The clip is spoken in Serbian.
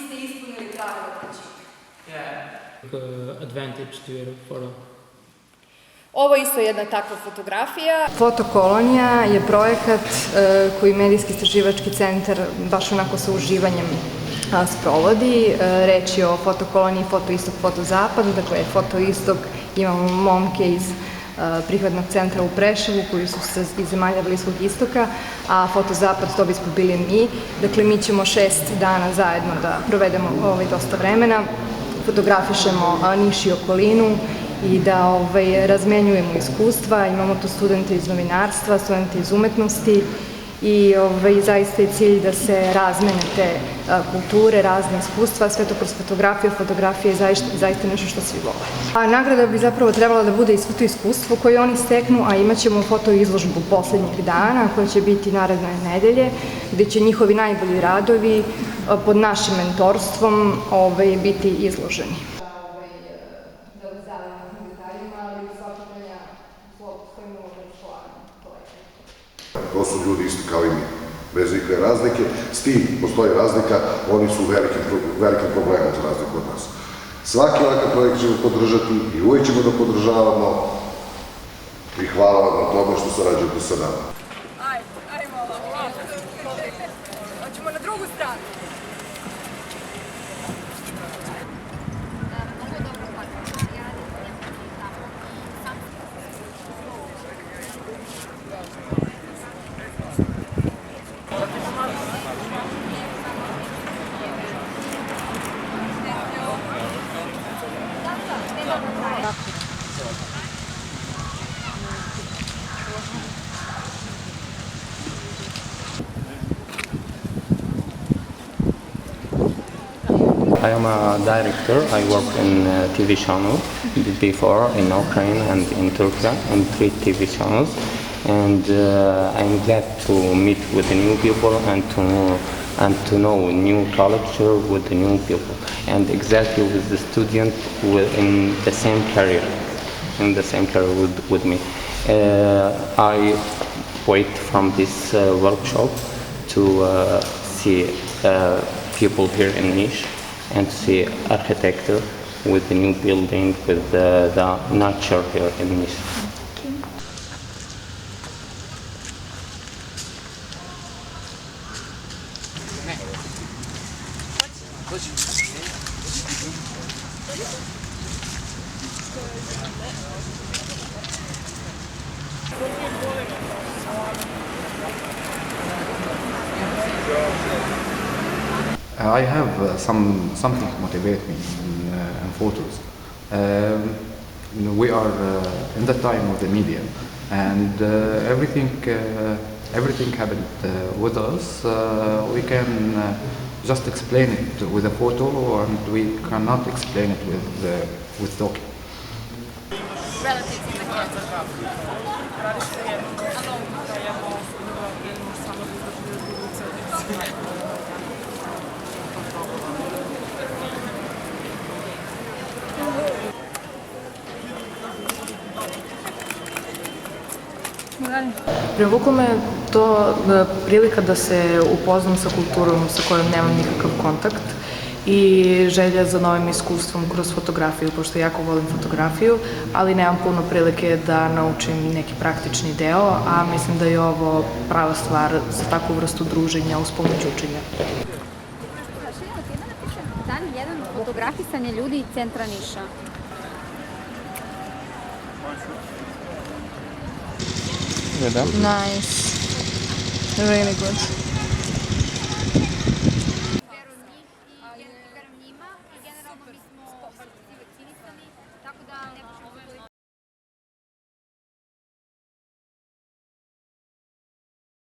ste ispunili pravila trećine. Advantage to your photo. Ovo je isto jedna takva fotografija. Fotokolonija je projekat koji Medijski istraživački centar baš onako sa uživanjem sprovodi. Reč je o fotokoloniji Foto Istok, Foto Zapad. Dakle, Foto Istok imamo momke iz prihvatnog centra u Preševu koji su iz zemalja Bliskog istoka, a Foto Zapad to bismo bili mi. Dakle, mi ćemo 6 dana zajedno da provedemo dosta vremena, fotografišemo Niš i okolinu i da razmenjujemo iskustva. Imamo tu studente iz novinarstva, studente iz umetnosti i zaista je cilj da se razmene te kulture, razne iskustva, sve to kroz fotografiju. Fotografija je zaista nešto što svi vole. A nagrada bi zapravo trebala da bude i to iskustvo koje oni steknu, a imat ćemo foto izložbu poslednjih dana koja će biti naredne nedelje, gde će njihovi najbolji radovi pod našim mentorstvom biti izloženi. To su ljudi isti kao i mi, bez ikakve razlike. S tim postoji razlika, oni su velikim problemom za razliku od nas. Svaki ovakav projekt ćemo podržati i uvijek ćemo da podržavamo i hvala vam na tome što sarađujete sa nama. Ajmo, hoćemo na drugu stranu. I am a director. I worked in TV channel before in Ukraine and in Turkey in 3 TV channels, and I'm glad to meet with the new people and to know new culture with the new people, and exactly with the student in the same career, with me. I wait from this workshop to see people here in Niš and see architecture with the new building, with the nature here in Niš. I have something to motivate me in photos. We are in the time of the media, and everything happened with us. We can just explain it with a photo, and we cannot explain it with talking. Relatives in the cancer. Privuklo me to prilika da se upoznam sa kulturom sa kojom nemam nikakav kontakt i želja za novim iskustvom kroz fotografiju, pošto jako volim fotografiju, ali nemam puno prilike da naučim neki praktični deo, a mislim da je ovo prava stvar za takvu vrstu druženja uz pomoć učenja. Dan 1 fotografisanje ljudi iz centra Niša. Nice. Really good. Verujem njima i generalno mi smo svi vakcinisani, tako da ne možemo toliko